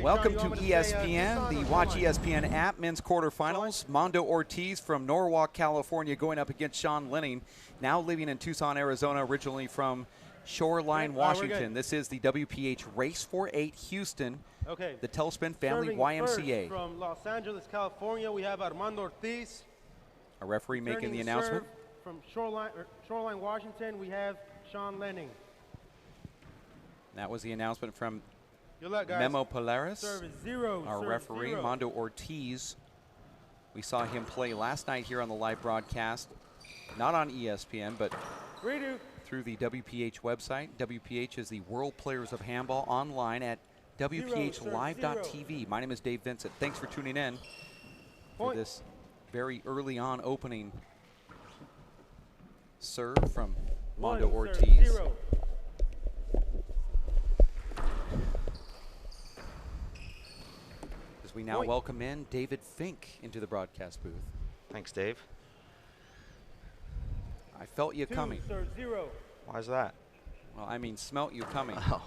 Welcome to ESPN, the Watch ESPN app, men's quarterfinals. Mondo Ortiz from Norwalk, California, going up against Sean Lenning, now living in Tucson, Arizona, originally from Shoreline, Washington. This is the WPH Race for 8 Houston, the Telspin Family YMCA. From Los Angeles, California, we have Armando Ortiz. A referee making the announcement. From Shoreline, Washington, we have Sean Lenning. That was the announcement from Memo Polaris, our referee. Mondo Ortiz, we saw him play last night here on the live broadcast, not on ESPN, but through the WPH website. WPH is the World Players of Handball, online at WPHlive.tv. My name is Dave Vincent. Thanks for tuning in for this very early on opening serve from Mondo Ortiz. We now welcome in David Fink into the broadcast booth. Thanks, Dave. I felt you coming. Why is that? Well, I mean, smelt you coming. Oh.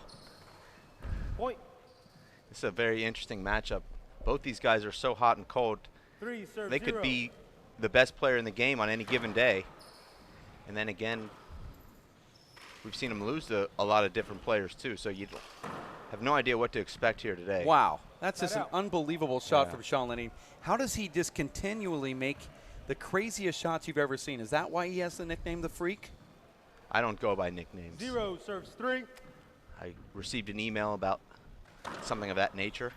This is a very interesting matchup. Both these guys are so hot and cold. They could be the best player in the game on any given day. And then again, we've seen them lose to a lot of different players too, so you have no idea what to expect here today. Wow, that's just an unbelievable shot from Sean Lenning. How does he just continually make the craziest shots you've ever seen? Is that why he has the nickname The Freak? I don't go by nicknames. Serves 3. I received an email about something of that nature.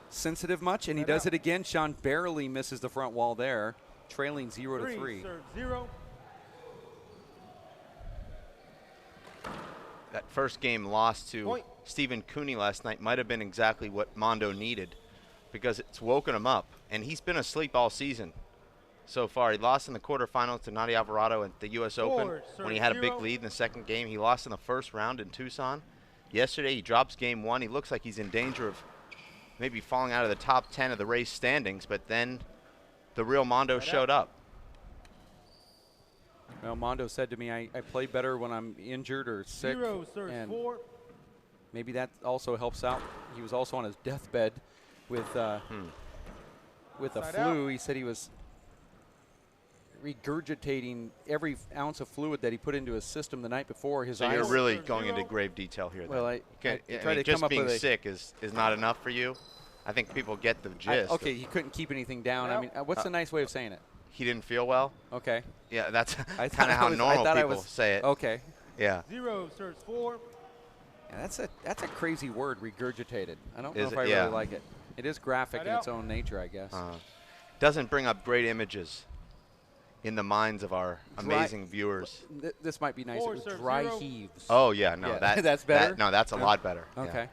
Sensitive much? And he does it again. Sean barely misses the front wall there, trailing 0-3. Serves 0. That first game loss to Stephen Cooney last night might have been exactly what Mondo needed, because it's woken him up, and he's been asleep all season so far. He lost in the quarterfinals to Nati Alvarado at the U.S. Open when he had a big lead in the second game. He lost in the first round in Tucson. Yesterday he drops game 1. He looks like he's in danger of maybe falling out of the top 10 of the race standings, but then the real Mondo showed up. Well, Mondo said to me, I play better when I'm injured or sick. And 4. maybe that also helps out. He was also on his deathbed with a flu. He said he was regurgitating every ounce of fluid that he put into his system the night before. So you're really going into grave detail here. Well, I mean, just being sick is not enough for you. I think people get the gist. Okay, he couldn't keep anything down. I mean, what's the nice way of saying it? He didn't feel well. Okay. Yeah, that's kind of how normal people say it. Okay. Yeah. Serves 4. Yeah, that's a crazy word, regurgitated. I don't know if I really like it. It is graphic in its own nature, I guess. Doesn't bring up great images in the minds of our amazing viewers. This might be nice. Dry heaves. Oh yeah, no, that's better. No, that's a lot better. Okay. Yeah.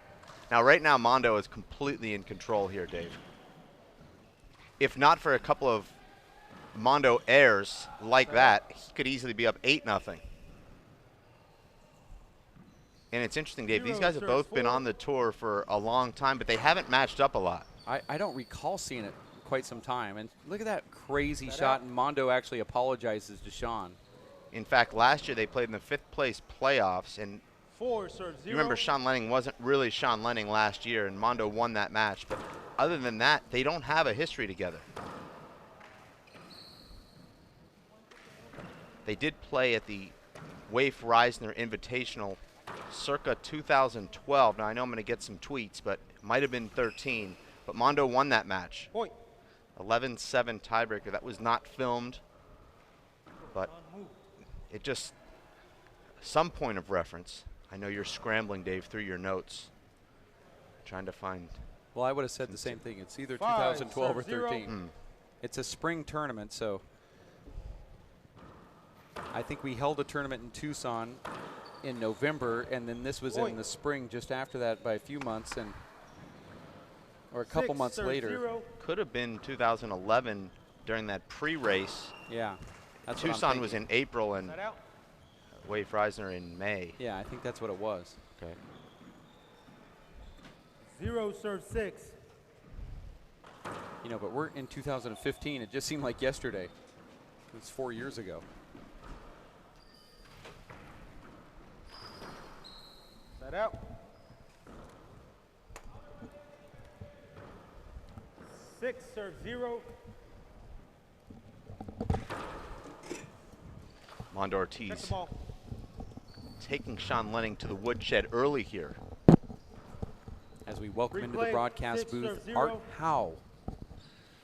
Now, right now, Mondo is completely in control here, Dave. If not for a couple of Mondo errors like that, he could easily be up 8-0. And it's interesting, Dave, these guys have both been on the tour for a long time, but they haven't matched up a lot. I don't recall seeing it quite some time. And look at that crazy shot, and Mondo actually apologizes to Sean. In fact, last year they played in the 5th place playoffs, and 4 serves 0. You remember Sean Lenning wasn't really Sean Lenning last year, and Mondo won that match. But other than that, they don't have a history together. They did play at the Waif Reisner Invitational circa 2012. Now, I know I'm going to get some tweets, but it might have been 13. But Mondo won that match. 11-7 tiebreaker. That was not filmed, but it just, some point of reference. I know you're scrambling, Dave, through your notes, trying to find. Well, I would have said the same thing. It's either 2012 or 13. It's a spring tournament, so I think we held a tournament in Tucson in November, and then this was in the spring just after that by a few months, or a couple months later. Could have been 2011 during that pre-race. Yeah. That's Tucson was in April and Waif Reisner in May. Yeah, I think that's what it was. Okay. 0 serves 6. You know, but we're in 2015. It just seemed like yesterday. It was 4 years ago. Set out. 6, serve 0. Mondo Ortiz taking Sean Lenning to the woodshed early here. As we welcome into the broadcast booth, Art Howe.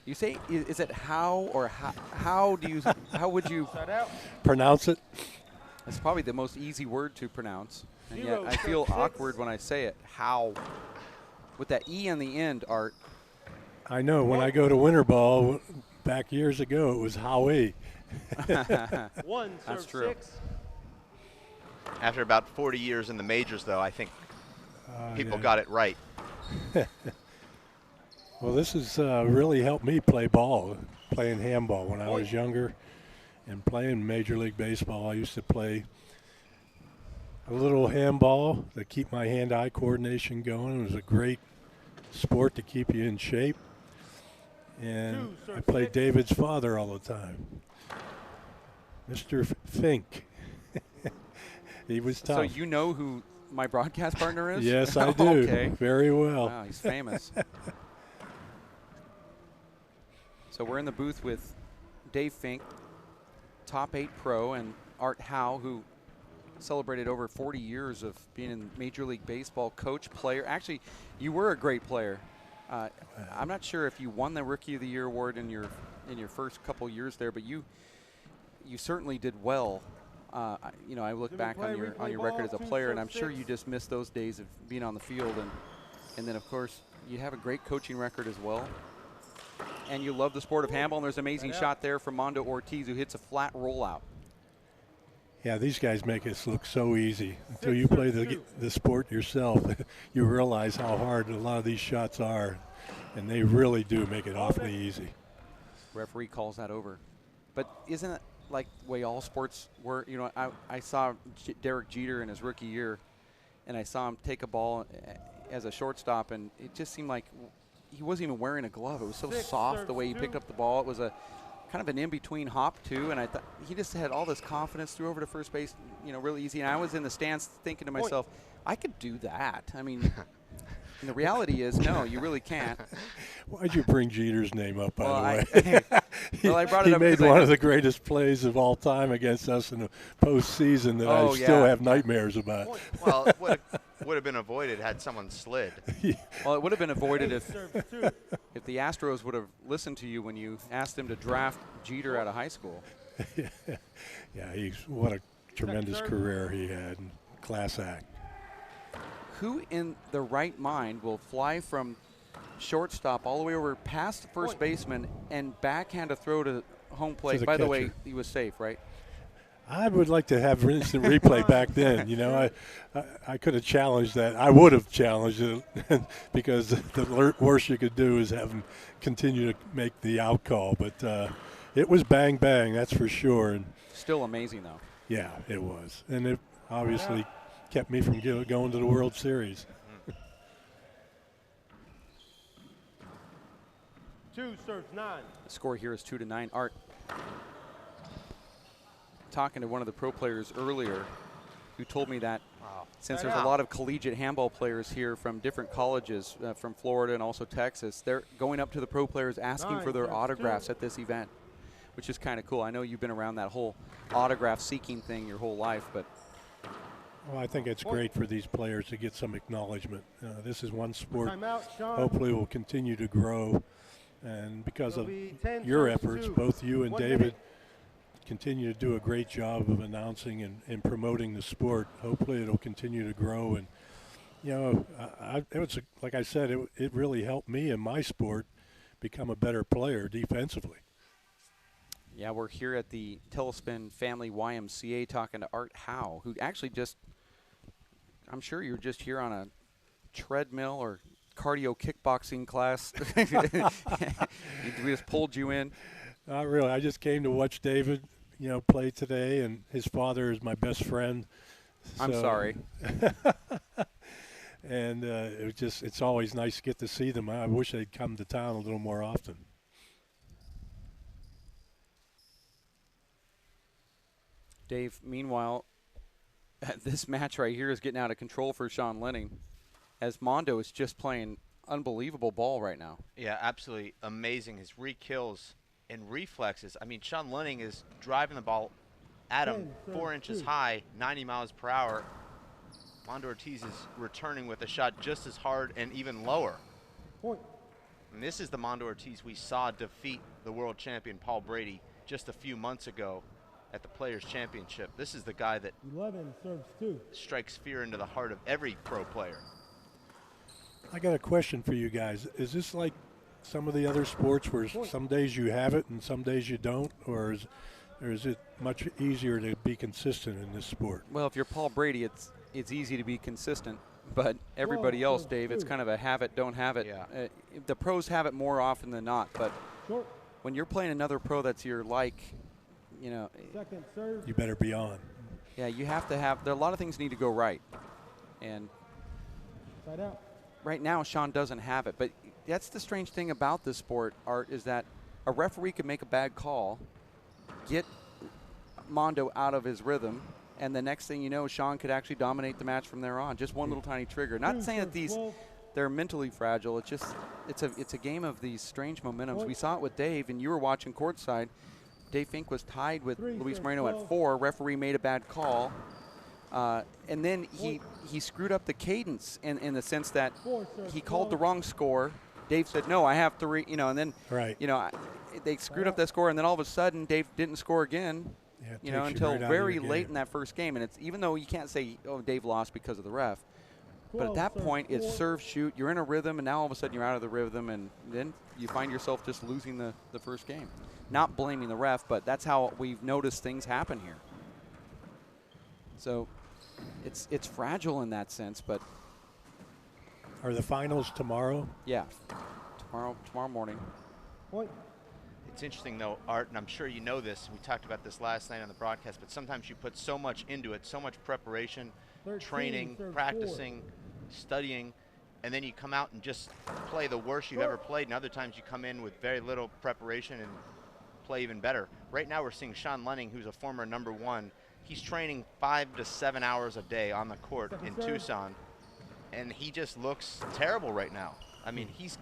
You say, is it how or how do you, how would you pronounce it? It's probably the most easy word to pronounce. And yet I feel awkward when I say it. How. With that E on the end, Art. I know. When I go to winter ball back years ago, it was Howie. That's true. 6. After about 40 years in the majors, though, I think people got it right. Well, this has really helped me play ball, playing handball when I was younger and playing Major League Baseball. I used to play a little handball to keep my hand-eye coordination going. It was a great sport to keep you in shape. And I played David's father all the time, Mr. Fink. He was tough. So you know who my broadcast partner is? Yes, I do. Okay. Very well. Wow, he's famous. So we're in the booth with Dave Fink, top 8 pro, and Art Howe, who celebrated over 40 years of being in Major League Baseball, coach, player. Actually, you were a great player. I'm not sure if you won the Rookie of the Year award in your first couple years there, but you certainly did well. You know, I look back on your record as a player, and I'm sure you just missed those days of being on the field, and then of course you have a great coaching record as well. And you love the sport of handball, and there's an amazing shot there from Mondo Ortiz, who hits a flat rollout. Yeah, these guys make us look so easy. Until you play the sport yourself, you realize how hard a lot of these shots are, and they really do make it awfully easy. Referee calls that over. But isn't it like the way all sports work? You know, I saw Derek Jeter in his rookie year, and I saw him take a ball as a shortstop, and it just seemed like he wasn't even wearing a glove. It was so soft the way he picked up the ball. It was a kind of an in-between hop too, and I thought he just had all this confidence, threw over to first base, you know, really easy. And I was in the stands thinking to myself, I could do that. I mean, and the reality is, no, you really can't. Why'd you bring Jeter's name up, by the way? Well, I brought it up. He made one of the greatest plays of all time against us in the postseason that I still have nightmares about. Well, it would have been avoided had someone slid. Well, it would have been avoided if the Astros would have listened to you when you asked them to draft Jeter out of high school. Yeah, what a tremendous career he had, and class act. Who in the right mind will fly from shortstop all the way over past the first baseman and backhand a throw to home plate? By the way, he was safe, right? I would like to have instant replay back then. You know, I could have challenged that. I would have challenged it because the worst you could do is have him continue to make the out call. But it was bang, bang, that's for sure. And still amazing, though. Yeah, it was. And it obviously kept me from going to the World Series. 2 serves 9. The score here is 2-9. Art, talking to one of the pro players earlier who told me that since there's a lot of collegiate handball players here from different colleges, from Florida and also Texas, they're going up to the pro players asking for their autographs at this event, which is kind of cool. I know you've been around that whole autograph seeking thing your whole life, but well, I think it's great for these players to get some acknowledgement. This is one sport hopefully will continue to grow, and because of your efforts, both you and David continue to do a great job of announcing and promoting the sport. Hopefully it'll continue to grow, and you know, it was, like I said, it really helped me in my sport become a better player defensively. Yeah, we're here at the Telespin Family YMCA talking to Art Howe, who actually just, I'm sure you're just here on a treadmill or cardio kickboxing class. We just pulled you in. Not really. I just came to watch David, you know, play today, and his father is my best friend. I'm sorry. And it's always nice to get to see them. I wish they'd come to town a little more often. Dave, meanwhile, this match right here is getting out of control for Sean Lenning, as Mondo is just playing unbelievable ball right now. Yeah, absolutely amazing. His re-kills and reflexes. I mean, Sean Lenning is driving the ball at him 4 inches high, 90 miles per hour. Mondo Ortiz is returning with a shot just as hard and even lower. And this is the Mondo Ortiz we saw defeat the world champion Paul Brady just a few months ago at the Players Championship. This is the guy that 11 serves 2. Strikes fear into the heart of every pro player. I got a question for you guys. Is this like some of the other sports where some days you have it and some days you don't, or is it much easier to be consistent in this sport? Well, if you're Paul Brady, it's easy to be consistent, but everybody else, Dave, it's kind of a have it, don't have it. Yeah. The pros have it more often than not, but when you're playing another pro that's your like, you know, you better be on. Yeah, you have to have. There are a lot of things need to go right, and right now Sean doesn't have it. But that's the strange thing about this sport, Art, is that a referee could make a bad call, get Mondo out of his rhythm, and the next thing you know, Sean could actually dominate the match from there on. Just one little tiny trigger. Not saying that they're mentally fragile. It's just it's a game of these strange momentums. We saw it with Dave, and you were watching courtside. Dave Fink was tied with Luis Moreno at 4. Referee made a bad call. And then he screwed up the cadence in the sense that he called the wrong score. Dave said, no, I have 3, you know, and then, you know, they screwed up that score, and then all of a sudden Dave didn't score again, you know, until very late in that first game. And it's even though you can't say, oh, Dave lost because of the ref, but at that point it's serve, shoot, you're in a rhythm, and now all of a sudden you're out of the rhythm, and then you find yourself just losing the first game. Not blaming the ref, but that's how we've noticed things happen here. So it's fragile in that sense, but. Are the finals tomorrow? Yeah, tomorrow morning. It's interesting though, Art, and I'm sure you know this, we talked about this last night on the broadcast, but sometimes you put so much into it, so much preparation, training, practicing, studying, and then you come out and just play the worst you've ever played, and other times you come in with very little preparation and play even better. Right now we're seeing Sean Lenning, who's a former #1. He's training 5 to 7 hours a day on the court in Tucson, and he just looks terrible right now. I mean, he's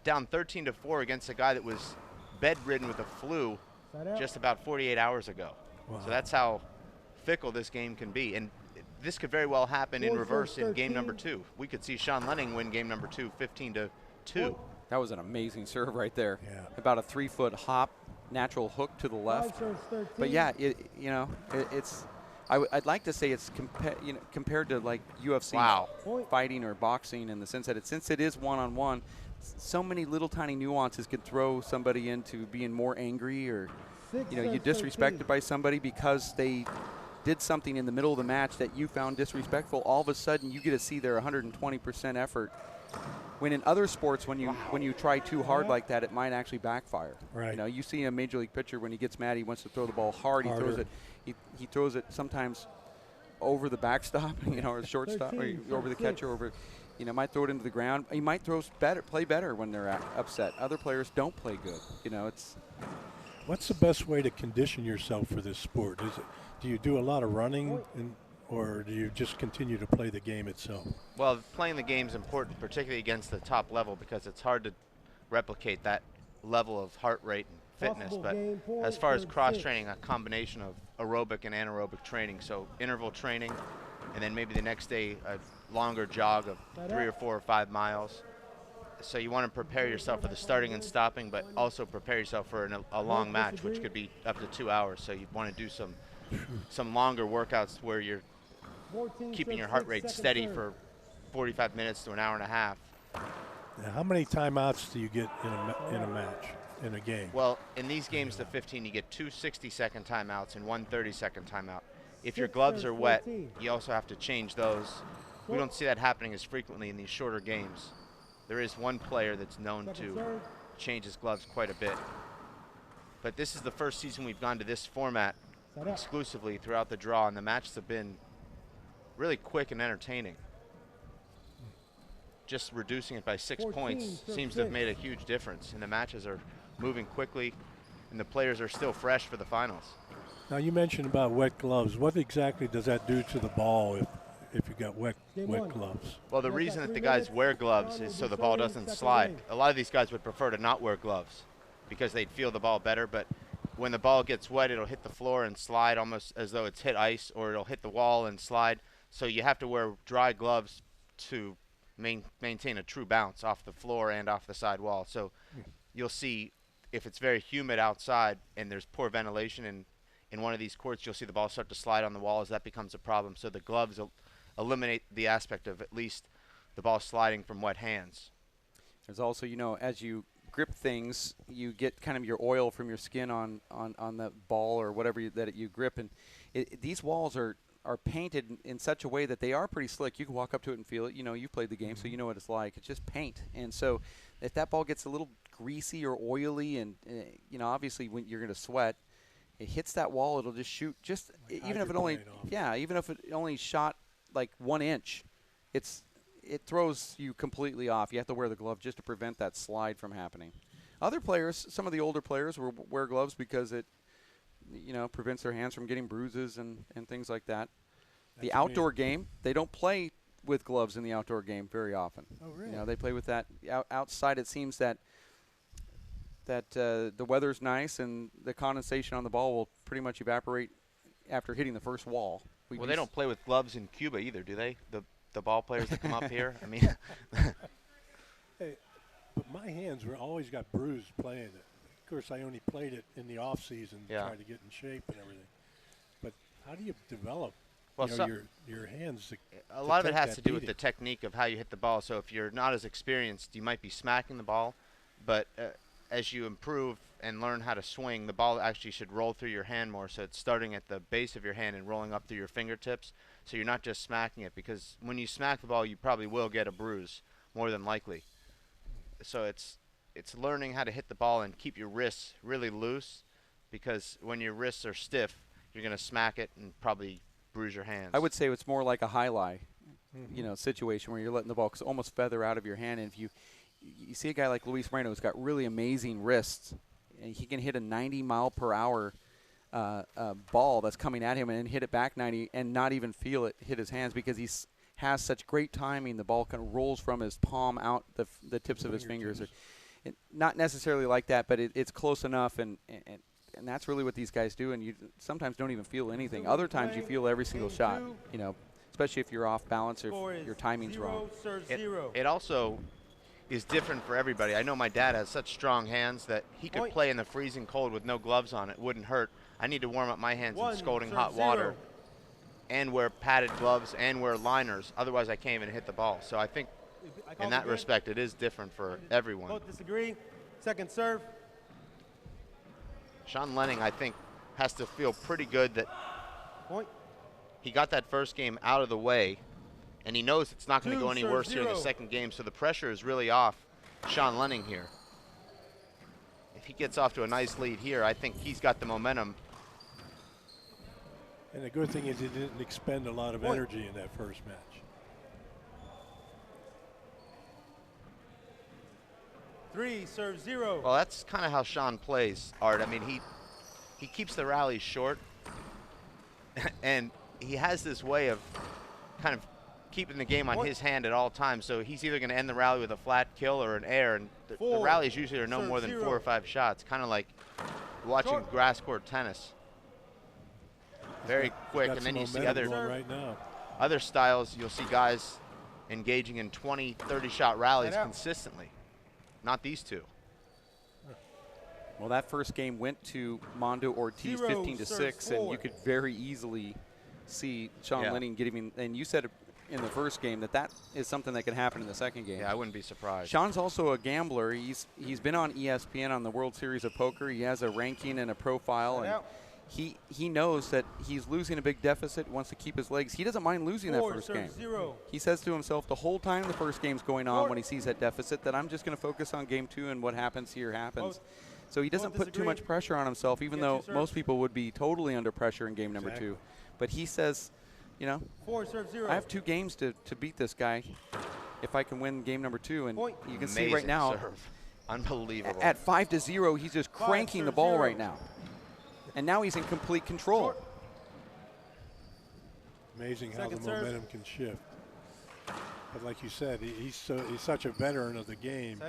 down 13-4 against a guy that was bedridden with a flu just about 48 hours ago. Wow. So that's how fickle this game can be. And this could very well happen in reverse in game number 2. We could see Sean Lenning win game number 2, 15-2. That was an amazing serve right there. Yeah. About a 3-foot hop, natural hook to the left. But yeah, I'd like to say it's compared to like UFC fighting or boxing in the sense that since it is one-on-one, so many little tiny nuances could throw somebody into being more angry, or you disrespected by somebody because they did something in the middle of the match that you found disrespectful. All of a sudden you get to see their 120% effort. When in other sports, when you try too hard like that, it might actually backfire. Right. You know, you see a major league pitcher when he gets mad, he wants to throw the ball hard. He throws it. He throws it sometimes over the backstop, or the shortstop, or over the catcher, might throw it into the ground. He might play better when they're upset. Other players don't play good. It's. What's the best way to condition yourself for this sport? Do you do a lot of running or do you just continue to play the game itself? Well, playing the game is important, particularly against the top level, because it's hard to replicate that level of heart rate and fitness. But as far as cross-training, a combination of aerobic and anaerobic training. So interval training, and then maybe the next day a longer jog of 3 or 4 or 5 miles. So you want to prepare yourself for the starting and stopping, but also prepare yourself for a long match, which could be up to 2 hours. So you want to do some longer workouts where you're keeping your heart rate steady for 45 minutes to an hour and a half. Now, how many timeouts do you get in a match, in a game? Well, in these games to 15, you get 2 60-second timeouts and 1 30-second timeout. If your gloves are wet, you also have to change those. We don't see that happening as frequently in these shorter games. There is one player that's known to change his gloves quite a bit. But this is the first season we've gone to this format exclusively throughout the draw, and the matches have been really quick and entertaining. Just reducing it by 6 points seems to have made a huge difference, and the matches are moving quickly, and the players are still fresh for the finals. Now, you mentioned about wet gloves. What exactly does that do to the ball if you've got wet gloves. Well, the reason that the guys wear gloves is so the ball doesn't slide. A lot of these guys would prefer to not wear gloves because they'd feel the ball better, but when the ball gets wet, it'll hit the floor and slide almost as though it's hit ice, or it'll hit the wall and slide. So you have to wear dry gloves to maintain a true bounce off the floor and off the side wall. So you'll see if it's very humid outside and there's poor ventilation in one of these courts, you'll see the ball start to slide on the walls. That becomes a problem. So the gloves eliminate the aspect of at least the ball sliding from wet hands. There's also, you know, as you grip things, you get kind of your oil from your skin on the ball or whatever that you grip. And these walls are painted in such a way that they are pretty slick. You can walk up to it and feel it. You know, you've played the game, so you know what it's like. It's just paint. And so if that ball gets a little greasy or oily and, you know, obviously when you're going to sweat, it hits that wall, it'll just shoot just like even if it only even if it only shot like 1 inch, it throws you completely off. You have to wear the glove just to prevent that slide from happening. Other players, some of the older players, will wear gloves because it, you know, prevents their hands from getting bruises and things like that. The outdoor game, they don't play with gloves in the outdoor game very often. Oh, really? You know, they play with that outside. It seems that the weather's nice and the condensation on the ball will pretty much evaporate after hitting the first wall. Well, they don't play with gloves in Cuba either, do they? The ball players that come up here? I mean. Hey, but my hands were always got bruised playing it. Of course, I only played it in the off season, trying to get in shape and everything. But how do you develop your hands? A lot of it has to do with the technique of how you hit the ball. So if you're not as experienced, you might be smacking the ball, but as you improve and learn how to swing, the ball actually should roll through your hand more. So it's starting at the base of your hand and rolling up through your fingertips. So you're not just smacking it, because when you smack the ball, you probably will get a bruise, more than likely. So it's learning how to hit the ball and keep your wrists really loose, because when your wrists are stiff, you're going to smack it and probably bruise your hands. I would say it's more like a high-lie, you know, situation where you're letting the ball almost feather out of your hand. And if you see a guy like Luis Moreno who's got really amazing wrists, and he can hit a 90-mile-per-hour ball that's coming at him and hit it back 90 and not even feel it hit his hands, because he has such great timing. The ball kind of rolls from his palm out the tips of his fingers. Not necessarily like that, but it's close enough, and that's really what these guys do. And you sometimes don't even feel anything. Other times you feel every single shot, you know, especially if you're off balance or if your timing's wrong. It also is different for everybody. I know my dad has such strong hands that he could play in the freezing cold with no gloves on. It wouldn't hurt. I need to warm up my hands in scalding hot water and wear padded gloves and wear liners. Otherwise, I can't even hit the ball. So I think in that respect, it is different for everyone. Both disagree. Second serve. Sean Lenning, I think, has to feel pretty good that he got that first game out of the way, and he knows it's not going to go any worse here in the second game, so the pressure is really off Sean Lenning here. If he gets off to a nice lead here, I think he's got the momentum. And the good thing is he didn't expend a lot of energy in that first match. Three, serve 0. Well, that's kind of how Sean plays, Art. I mean, he keeps the rally short, and he has this way of kind of keeping the game on his hand at all times. So he's either going to end the rally with a flat kill or an air, and the rallies usually are no more than 4 or 5 shots, kind of like watching grass court tennis. Very quick, and then you see other styles. You'll see guys engaging in 20, 30-shot rallies consistently. Not these two. Well, that first game went to Mondo Ortiz 15-6, and you could very easily see Sean Lenning getting, and you said in the first game that is something that can happen in the second game. Yeah, I wouldn't be surprised. Sean's also a gambler. He's been on ESPN on the World Series of Poker. He has a ranking and a profile, and he knows that he's losing a big deficit, wants to keep his legs. He doesn't mind losing that first game. He says to himself the whole time the first game's going on, when he sees that deficit, that I'm just going to focus on game 2, and what happens here happens. So he doesn't put too much pressure on himself, even though most people would be totally under pressure in game number 2. But he says, you know, I have 2 games to beat this guy if I can win game number 2. And you can see right now, unbelievable. At 5-0, he's just cranking the ball right now. And now he's in complete control. Amazing how the momentum can shift. But like you said, he's such a veteran of the game.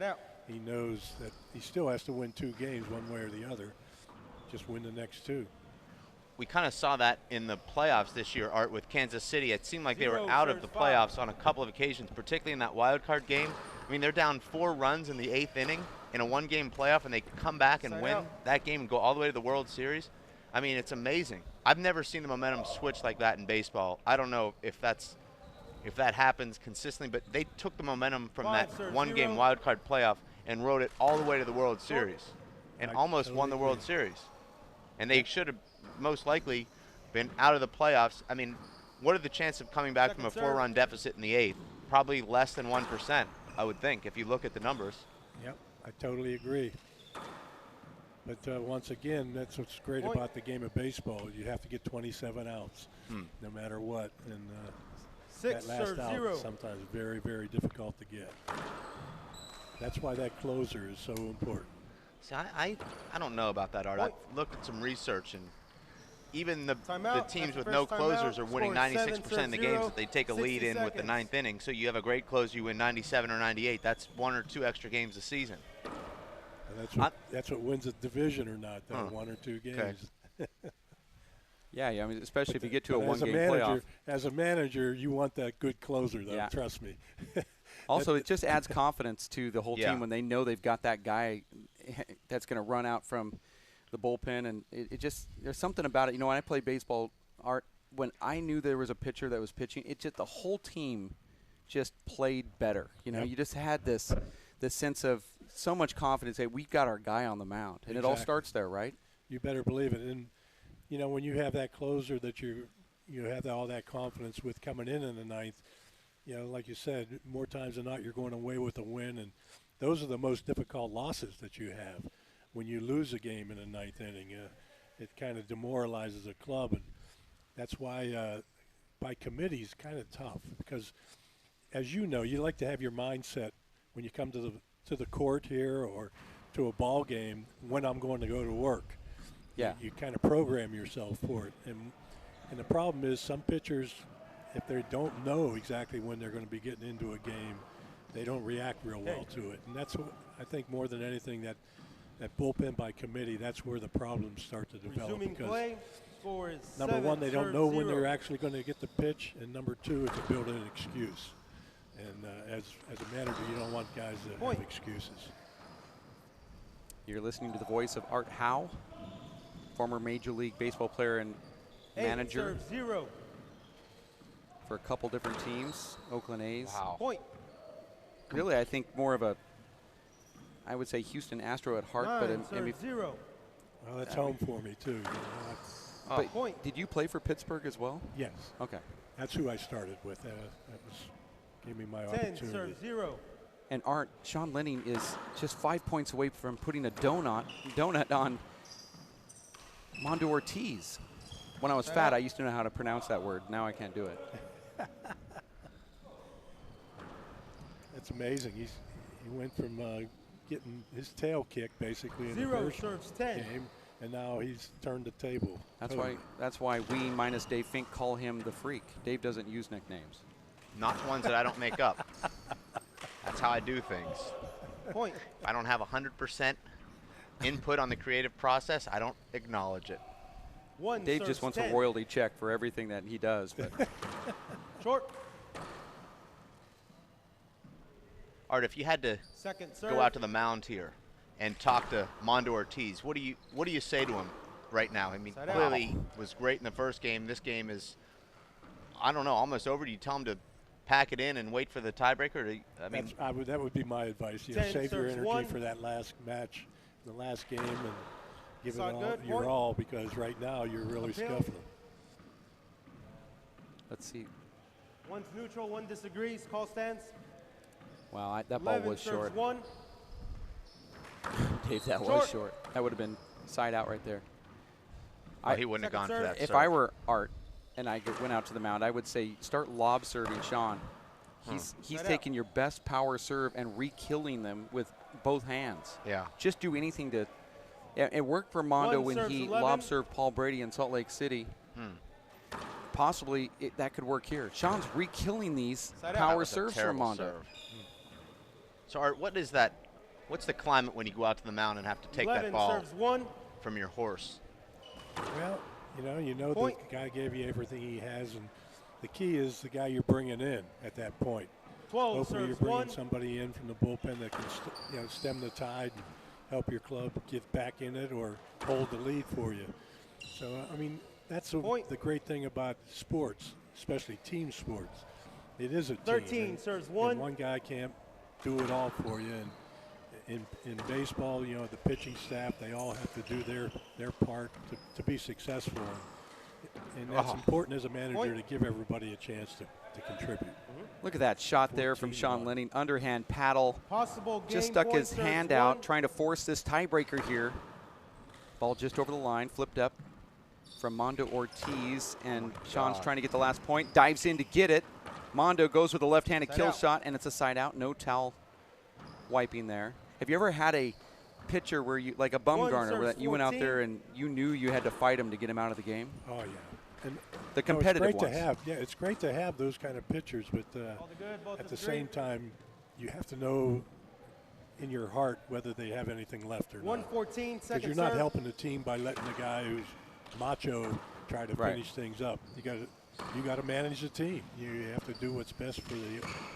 He knows that he still has to win 2 games one way or the other. Just win the next 2. We kind of saw that in the playoffs this year, Art, with Kansas City. It seemed like they were out of the playoffs on a couple of occasions, particularly in that wild card game. I mean, they're down 4 runs in the 8th inning in a 1-game playoff, and they come back and win that game and go all the way to the World Series. I mean, it's amazing. I've never seen the momentum switch like that in baseball. I don't know if that happens consistently, but they took the momentum from that 1-game wild card playoff and rode it all the way to the World Series and almost won the World Series. And they should have most likely been out of the playoffs. I mean, what are the chances of coming back from a 4-run deficit in the 8th? Probably less than 1%, I would think, if you look at the numbers. Yep, I totally agree. But once again, that's what's great about the game of baseball. You have to get 27 outs, no matter what. And that last out is sometimes very, very difficult to get. That's why that closer is so important. See, I don't know about that, Art. I've looked at some research, and even the teams with no closers are winning 96% of the games that they take a lead in with the 9th inning. So you have a great closer, you win 97 or 98. That's 1 or 2 extra games a season. And that's what wins a division or not, though, 1 or 2 games. Okay. Yeah, I mean, especially if you get to a 1-game playoff. As a manager, you want that good closer, though, trust me. Also, it just adds confidence to the whole team when they know they've got that guy that's going to run out from the bullpen. And it just – there's something about it. You know, when I played baseball, Art, when I knew there was a pitcher that was pitching, it just – the whole team just played better. You know, you just had this sense of so much confidence. Hey, we've got our guy on the mound. And it all starts there, right? You better believe it. And, you know, when you have that closer that you have all that confidence with coming in the 9th, you know, like you said, more times than not, you're going away with a win. And those are the most difficult losses that you have. When you lose a game in the 9th inning, it kind of demoralizes a club. And that's why by committee is kind of tough because, as you know, you like to have your mindset when you come to the court here or to a ball game when I'm going to go to work. Yeah. You kind of program yourself for it. And the problem is some pitchers, if they don't know exactly when they're going to be getting into a game, they don't react real well to it. And that's what I think more than anything that bullpen by committee, that's where the problems start to develop. Because number one, they don't know when they're actually going to get the pitch, and number 2, it's a built-in excuse. And as a manager, you don't want guys that have excuses. You're listening to the voice of Art Howe, former Major League Baseball player and manager for a couple different teams, Oakland A's. Wow. Point. Really, I think more of a, I would say Houston Astro at heart, but zero. Well, that's home for me too. You know, but did you play for Pittsburgh as well? Yes. Okay. That's who I started with. That gave me my opportunity. 10-0. And Art, Sean Lenning is just 5 points away from putting a donut on Mondo Ortiz. When I was fat, I used to know how to pronounce that word. Now I can't do it. That's amazing. He went from getting his tail kicked basically in the first game, and now he's turned the table. That's why we minus Dave Fink call him the Freak. Dave doesn't use nicknames. Not ones that I don't make up. That's how I do things. Point. If I don't have 100% input on the creative process, I don't acknowledge it. Dave just wants a royalty check for everything that he does. But short. Art, if you had to go out to the mound here and talk to Mondo Ortiz, what do you say to him right now? I mean, clearly was great in the first game. This game is, I don't know, almost over. Do you tell him to pack it in and wait for the tiebreaker? That would be my advice. You know, save your energy for that last match, the last game, and give it your all, because right now you're really scuffling. Let's see. One's neutral, one disagrees. Call stands. Wow, that ball was short. Dave, that was short. That would have been side out right there. He wouldn't have gone for that. If I were Art and I went out to the mound, I would say start lob serving Sean. He's taking your best power serve and re-killing them with both hands. Yeah. Just do anything to. It worked for Mondo when he lob served Paul Brady in Salt Lake City. possibly that could work here. Sean's re-killing these power serves from Mondo. Serve. So, Art, what is that? What's the climate when you go out to the mound and have to take that ball from your horse? Well, you know the guy gave you everything he has, and the key is the guy you're bringing in at that point. Hopefully you're bringing somebody in from the bullpen that can stem the tide and help your club get back in it or hold the lead for you. So, I mean, that's the great thing about sports, especially team sports. It is a team. 13 serves one. And one guy can't do it all for you. And in baseball, the pitching staff, they all have to do their part to be successful. And that's important as a manager to give everybody a chance to contribute. Look at that shot there from Sean Lenning. Underhand paddle. Just stuck his hand out, trying to force this tiebreaker here. Ball just over the line, flipped up from Mondo Ortiz, and Sean's trying to get the last point. Dives in to get it. Mondo goes with a left-handed kill shot, and it's a side out. No towel wiping there. Have you ever had a pitcher where you, like a Bumgarner, where you went out there and you knew you had to fight him to get him out of the game? Oh, yeah. And the competitive ones. It's great to have those kind of pitchers, but at the same time, you have to know in your heart whether they have anything left or not. 114, second Because you're not helping the team by letting the guy who's macho try to finish things up. You got to manage the team. You have to do what's best for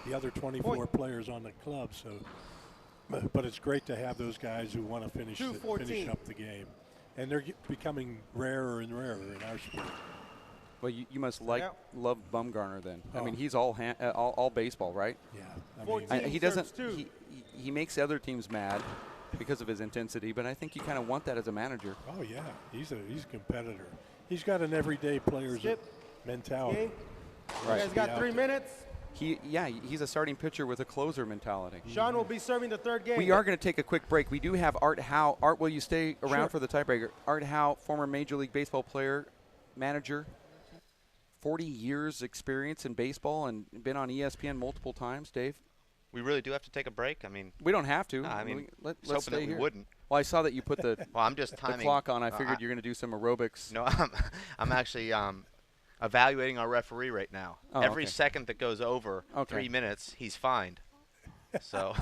the other 24 players on the club. So, but it's great to have those guys who want to finish up the game, and they're becoming rarer and rarer in our sport. Well, you must love Bumgarner then. I mean, he's all baseball, right? Yeah. I mean, he doesn't. He makes the other teams mad because of his intensity, but I think you kind of want that as a manager. Oh yeah, he's a competitor. He's got an everyday player's mentality. Right. You guys got 3 minutes. He's a starting pitcher with a closer mentality. Sean will be serving the third game. We are going to take a quick break. We do have Art Howe. Art, will you stay around for the tiebreaker? Art Howe, former Major League Baseball player, manager, 40 years experience in baseball, and been on ESPN multiple times. Dave? We really do have to take a break? I mean, we don't have to. No, I mean, let's stay here. We wouldn't. Well, I saw that you put the, I'm just timing. the clock on. I figured you're going to do some aerobics. No, I'm actually evaluating our referee right now. Every second that goes over 3 minutes, he's fined. So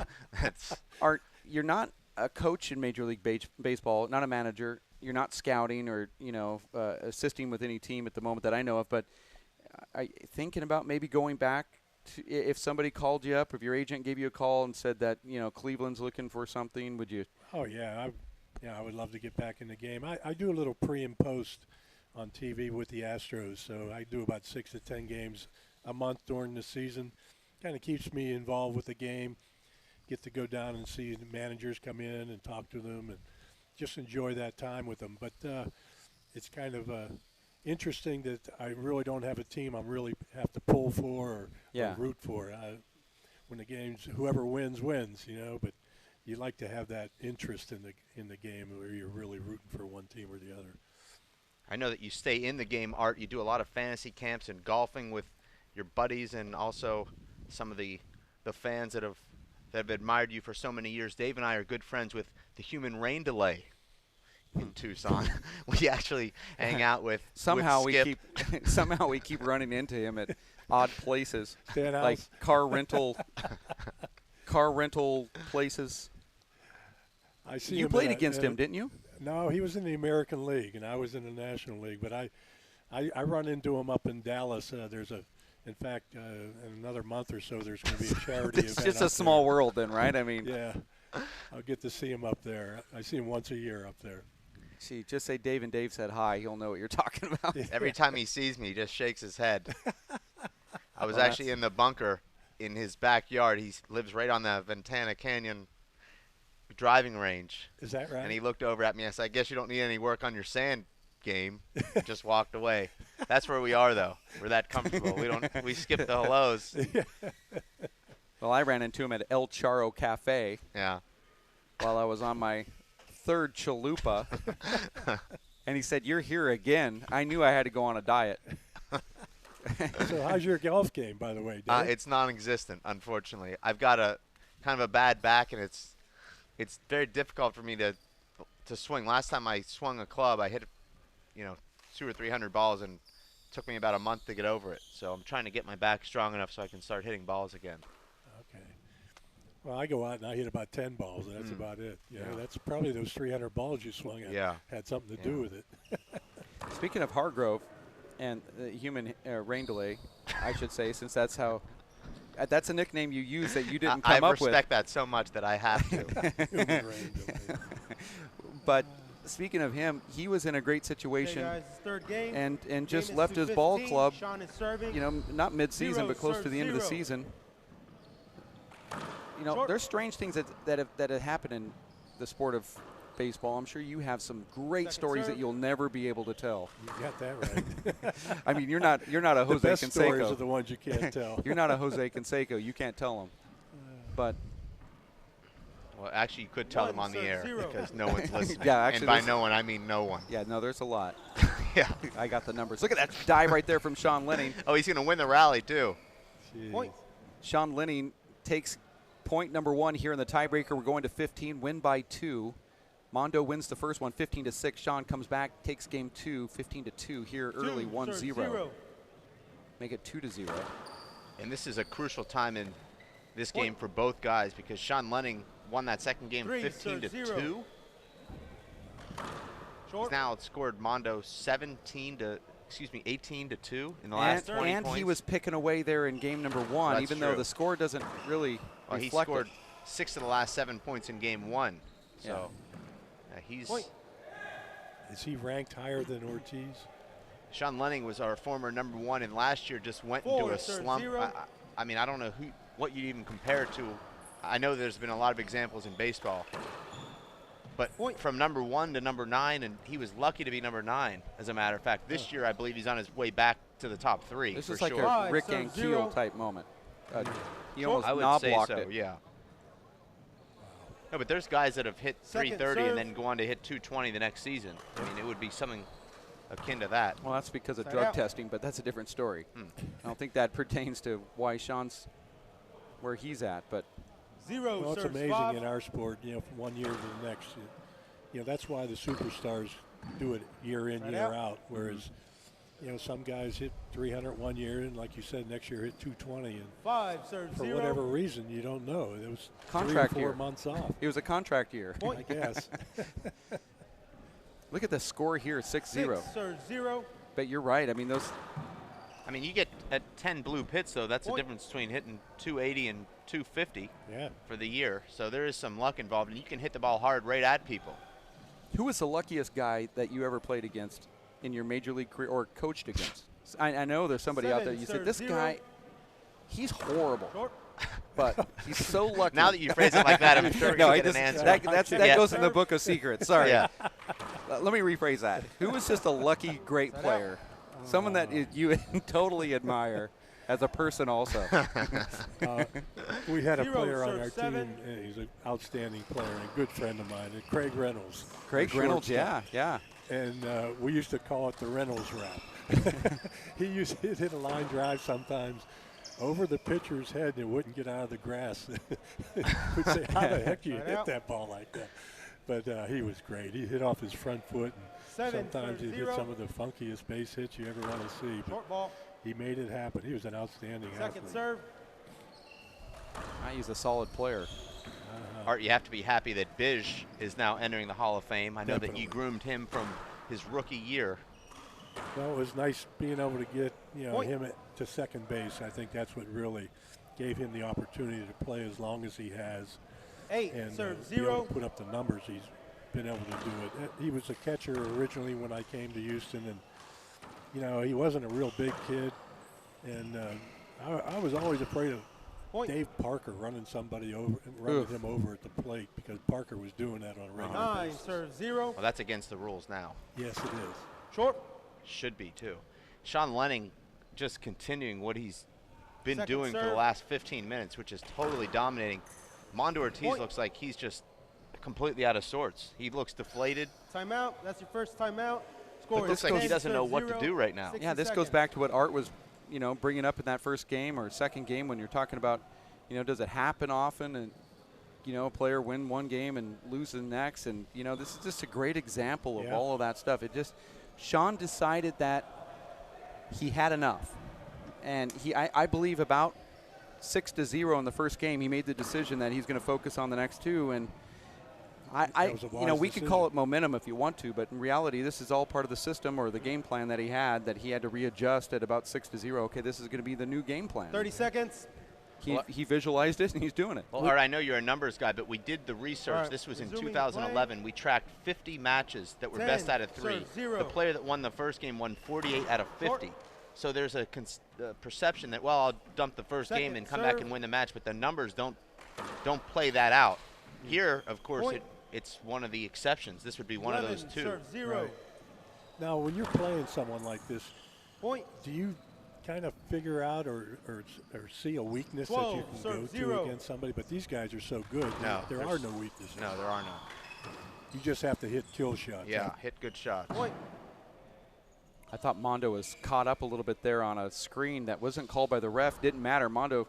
that's. Art, you're not a coach in Major League Baseball, not a manager. You're not scouting or assisting with any team at the moment that I know of. But thinking about maybe going back to, if somebody called you up, if your agent gave you a call and said that Cleveland's looking for something, would you? Oh yeah, I would love to get back in the game. I do a little pre and post on TV with the Astros, so I do about 6 to 10 games a month during the season. Kind of keeps me involved with the game. Get to go down and see the managers come in and talk to them and just enjoy that time with them. But it's kind of interesting that I really don't have a team I'm really have to pull for or root for. When the game's, whoever wins, but you like to have that interest in the game where you're really rooting for one team or the other. I know that you stay in the game, Art. You do a lot of fantasy camps and golfing with your buddies and also some of the fans that have admired you for so many years. Dave and I are good friends with the human rain delay in Tucson. We actually hang out with Skip. Somehow we keep running into him at odd places, like car rental places. I see. You played against him, didn't you? No, he was in the American League, and I was in the National League. But I run into him up in Dallas. In fact, in another month or so, there's going to be a charity event. It's just a small world then, right? I mean. Yeah, I'll get to see him up there. I see him once a year up there. See, just say Dave and Dave said hi. He'll know what you're talking about. Every time he sees me, he just shakes his head. I was actually in the bunker in his backyard. He lives right on the Ventana Canyon driving range. Is that right? And he looked over at me and said, I guess you don't need any work on your sand game. Just walked away. That's where we are, though. We're that comfortable. We skip the hellos. Well, I ran into him at El Charro Cafe. Yeah. While I was on my third chalupa. And he said, "You're here again." I knew I had to go on a diet. So how's your golf game, by the way, Dave? It's non-existent, unfortunately. I've got a kind of a bad back, and it's very difficult for me to swing. Last time I swung a club, I hit 200 or 300 balls, and took me about a month to get over it. So I'm trying to get my back strong enough so I can start hitting balls again. Okay. Well, I go out and I hit about 10 balls, and that's about it. Yeah, that's probably those 300 balls you swung at had something to do with it. Speaking of Hargrove and the human rain delay, I should say, since that's how that's a nickname you use that you didn't come up with. I respect that so much that I have to. Human rain delay. But speaking of him, he was in a great situation, guys, third game. and just left his ball club, you know, not mid-season, but close to the end of the season. You know, there's strange things that have happened in the sport of baseball. I'm sure you have some great stories that you'll never be able to tell. You got that right. I mean, you're not a Jose Canseco. The best stories are the ones you can't tell. You're not a Jose Canseco. You can't tell them. But well, actually, you could tell them on the air because no one's listening. Yeah, actually, and by no one, I mean no one. Yeah, no, there's a lot. Yeah, I got the numbers. Look at that dive right there from Sean Lenning. Oh, he's going to win the rally too. Point. Sean Lenning takes point number 1 here in the tiebreaker. We're going to 15, win by 2. Mondo wins the first one, 15-6. Sean comes back, takes game 2, 15-2 here early, 1-0. Make it 2-0. And this is a crucial time in this game for both guys because Sean Lenning won that second game 15-2. He's now outscored Mondo 18-2 in the last 20 and points. He was picking away there in game number 1, even though the score doesn't really reflect he scored it. 6 of the last 7 points in game 1. So he's. Is he ranked higher than Ortiz? Sean Lenning was our former number 1, and last year just went into a slump. I mean, I don't know what you even compare it to. I know there's been a lot of examples in baseball. But from number 1 to number 9, and he was lucky to be number 9, as a matter of fact. This year, I believe he's on his way back to the top 3. This is like a Rick Ankiel type moment. He almost I would knob-blocked say so, it. yeah. No, but there's guys that have hit 330 and then go on to hit 220 the next season. I mean, it would be something akin to that. Well, that's because of drug testing, but that's a different story. I don't think that pertains to why Sean's where he's at, but. Well, it's amazing in our sport, you know, from one year to the next. You know, that's why the superstars do it year in, year out, whereas, you know, some guys hit 300 one year and, like you said, next year hit 220. And for whatever reason, you don't know. It was contract 3 or 4 months off. It was a contract year. I guess. Look at the score here, 6-0. But you're right. I mean, you get at 10 blue pits, though. That's the difference between hitting 280 and 250 for the year. So there is some luck involved, and you can hit the ball hard right at people. Who was the luckiest guy that you ever played against in your major league career or coached against? I know there's somebody out there. You said, this guy, he's horrible. But he's so lucky. Now that you phrase it like that, I'm sure you get an answer. That goes in the book of secrets. Sorry. Let me rephrase that. Who was just a lucky, great player? Someone that you totally admire as a person also. We had a player on our team. He's an outstanding player and a good friend of mine, Craig Reynolds. Craig Reynolds, yeah. And we used to call it the Reynolds wrap. He used to hit a line drive sometimes over the pitcher's head and it wouldn't get out of the grass. We'd say, how the heck do you hit that ball like that? But he was great. He hit off his front foot. And sometimes he'd hit some of the funkiest base hits you ever want to see. But he made it happen. He was an outstanding athlete. He's a solid player. Art, you have to be happy that Bish is now entering the Hall of Fame. I know that you groomed him from his rookie year. Well, it was nice being able to get him to second base. I think that's what really gave him the opportunity to play as long as he has. And be able to put up the numbers he's been able to do it. He was a catcher originally when I came to Houston, and he wasn't a real big kid, and I was always afraid of Dave Parker running him over at the plate because Parker was doing that on a regular basis. Well, that's against the rules now. Yes, it is. Short. Should be too. Sean Lenning just continuing what he's been doing for the last 15 minutes, which is totally dominating. Mondo Ortiz looks like he's just completely out of sorts. He looks deflated. Timeout. That's your first timeout. It looks like he doesn't know what to do right now. Yeah, this goes back to what Art was, bringing up in that first game or second game when you're talking about, does it happen often and, a player win one game and lose the next. And, this is just a great example of all of that stuff. Sean decided that he had enough. And I believe about 6-0 in the first game, he made the decision that he's going to focus on the next two. And we could call it momentum if you want to, but in reality, this is all part of the system or the game plan that he had to readjust at about 6-0. Okay, this is going to be the new game plan. 30 seconds. He visualized it, and he's doing it. Well, Art, I know you're a numbers guy, but we did the research. Right, this was in 2011. We tracked 50 matches that were best out of 3. The player that won the first game won 48 out of 50. So there's a perception that, well, I'll dump the first game and come back and win the match, but the numbers don't play that out. Here, of course, it's one of the exceptions. This would be one of those 2. Right. Now, when you're playing someone like this, do you kind of figure out or see a weakness that you can go to against somebody? But these guys are so good. No, there are no weaknesses. No, there are none. You just have to hit kill shots. Yeah, hit good shots. I thought Mondo was caught up a little bit there on a screen that wasn't called by the ref. Didn't matter. Mondo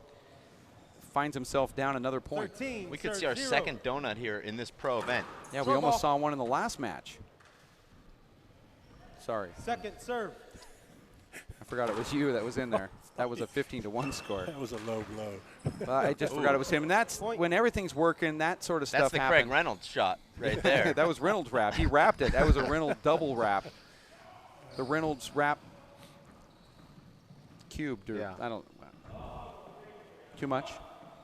finds himself down another point. 13, we could see our second donut here in this pro event. Yeah, we almost saw one in the last match. Sorry. Second serve. I forgot it was you that was in there. That was a 15-1 score. That was a low blow. I just forgot it was him. And that's when everything's working, that sort of stuff happens. That's the Craig Reynolds shot right there. That was Reynolds wrap. He wrapped it. That was a Reynolds double wrap. The Reynolds wrap cubed. Or I don't. Too much?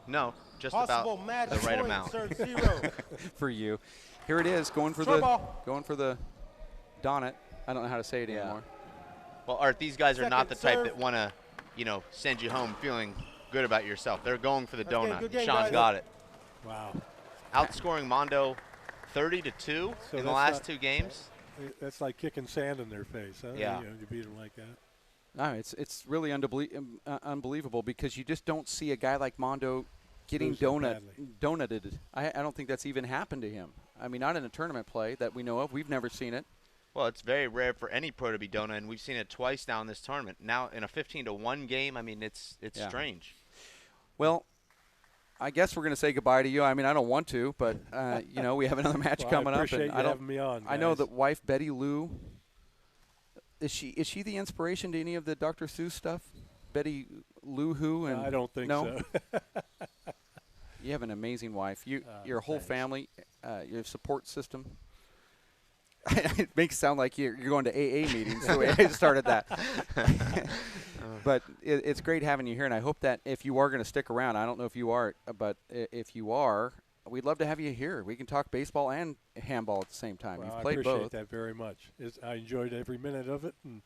No, just Possible about the right amount. For you. Here it is, going for the donut. I don't know how to say it anymore. Well, Art, these guys are not the type that want to, send you home feeling good about yourself. They're going for the donut. Sean's got it. Wow. Outscoring Mondo 30-2 in the last 2 games. That's like kicking sand in their face, huh? Yeah. You beat them like that. No, it's really unbelievable because you just don't see a guy like Mondo getting donuted. I don't think that's even happened to him. I mean, not in a tournament play that we know of. We've never seen it. Well, it's very rare for any pro to be donut, and we've seen it twice now in this tournament. Now in a 15-1 game, I mean, it's strange. Well, I guess we're going to say goodbye to you. I mean, I don't want to, but we have another match coming up. I appreciate you having me on, guys. I know that wife Betty Lou. Is she the inspiration to any of the Dr. Seuss stuff? Betty Lou who? And I don't think so. You have an amazing wife. Your whole family, your support system. It makes it sound like you're going to AA meetings. The way I started that. But it's great having you here, and I hope that if you are going to stick around, I don't know if you are, but if you are, we'd love to have you here. We can talk baseball and handball at the same time. Well, You've played both. I appreciate that very much. I enjoyed every minute of it and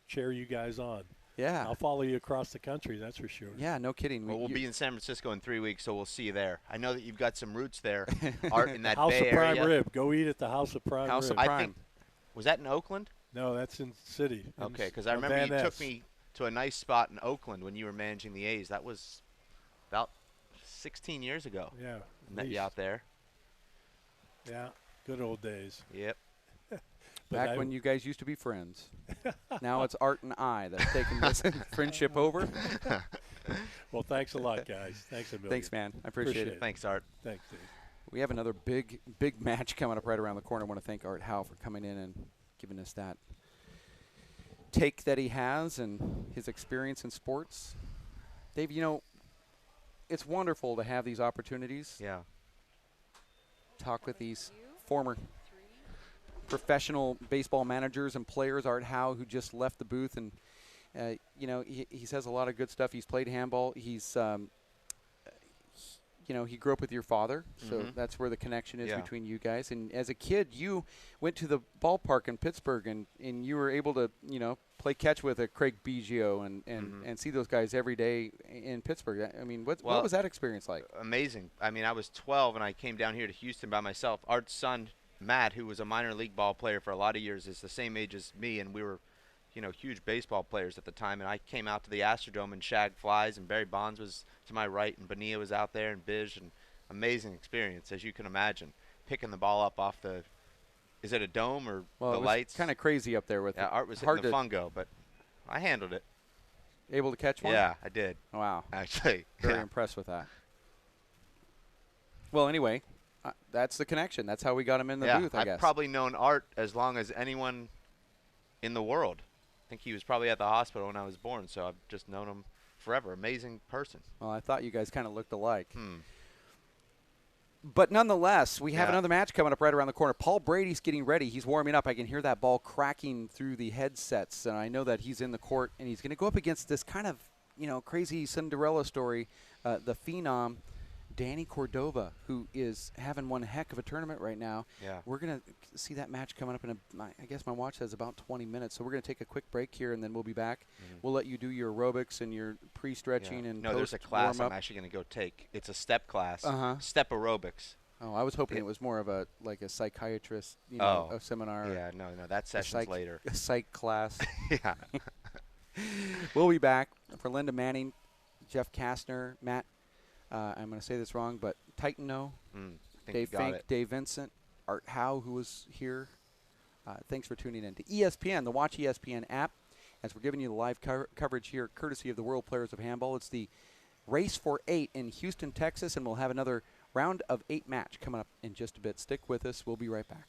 cheer you guys on. Yeah. I'll follow you across the country, that's for sure. Yeah, no kidding. Well, we'll be in San Francisco in 3 weeks, so we'll see you there. I know that you've got some roots there, Art, in that House Bay of Prime area. Rib. Go eat at the House of Prime House Rib. of Prime. Was that in Oakland? No, that's in the city. Okay, because I remember you took me to a nice spot in Oakland when you were managing the A's. That was about 16 years ago. Yeah. Met you out there. Yeah, good old days. Yep. Back when you guys used to be friends. Now it's Art and I that's taking this friendship over. Well, thanks a lot, guys. Thanks a million. Thanks, man. I appreciate it. Thanks, Art. Thanks, Dave. We have another big match coming up right around the corner. I want to thank Art Howe for coming in and giving us that take that he has and his experience in sports. Dave, it's wonderful to have these opportunities. Yeah. Talk with these former professional baseball managers and players. Art Howe, who just left the booth, and he says a lot of good stuff. He's played handball. He's he grew up with your father, so that's where the connection is between you guys. And as a kid, you went to the ballpark in Pittsburgh, and you were able to play catch with a Craig Biggio and see those guys every day in Pittsburgh. I mean, what was that experience like? Amazing. I mean, I was 12 and I came down here to Houston by myself. Art's son, Matt, who was a minor league ball player for a lot of years, is the same age as me, and we were huge baseball players at the time. And I came out to the Astrodome and shagged flies, and Barry Bonds was to my right, and Bonilla was out there, and Bish, and amazing experience, as you can imagine, picking the ball up off the, is it a dome or the lights? Kind of crazy up there with Art was hitting the fungo, but I handled it. Able to catch one? Yeah, I did. Wow. Actually. Very impressed with that. Well, anyway, that's the connection. That's how we got him in the booth, I guess. I've probably known Art as long as anyone in the world. think he was probably at the hospital when I was born, so I've just known him forever. Amazing person. Well, I thought you guys kind of looked alike. But nonetheless, we have another match coming up right around the corner. Paul Brady's getting ready. He's warming up. I can hear that ball cracking through the headsets, and I know that he's in the court, and he's going to go up against this kind of, crazy Cinderella story, the phenom, Danny Cordova, who is having one heck of a tournament right now. Yeah. We're going to see that match coming up in, I guess my watch says about 20 minutes. So we're going to take a quick break here, and then we'll be back. We'll let you do your aerobics and your pre-stretching and no, there's a class I'm actually going to go take. It's a step class, step aerobics. Oh, I was hoping it was more of a psychiatrist, a seminar. Yeah, no, that session's later. A psych class. Yeah. We'll be back for Linda Manning, Jeff Kastner, Matt. I'm going to say this wrong, but Titano, Dave Fink, Dave Vincent, Art Howe, who was here. Thanks for tuning in to ESPN, the Watch ESPN app, as we're giving you the live coverage here, courtesy of the World Players of Handball. It's the Race for 8 in Houston, Texas, and we'll have another round of 8 match coming up in just a bit. Stick with us. We'll be right back.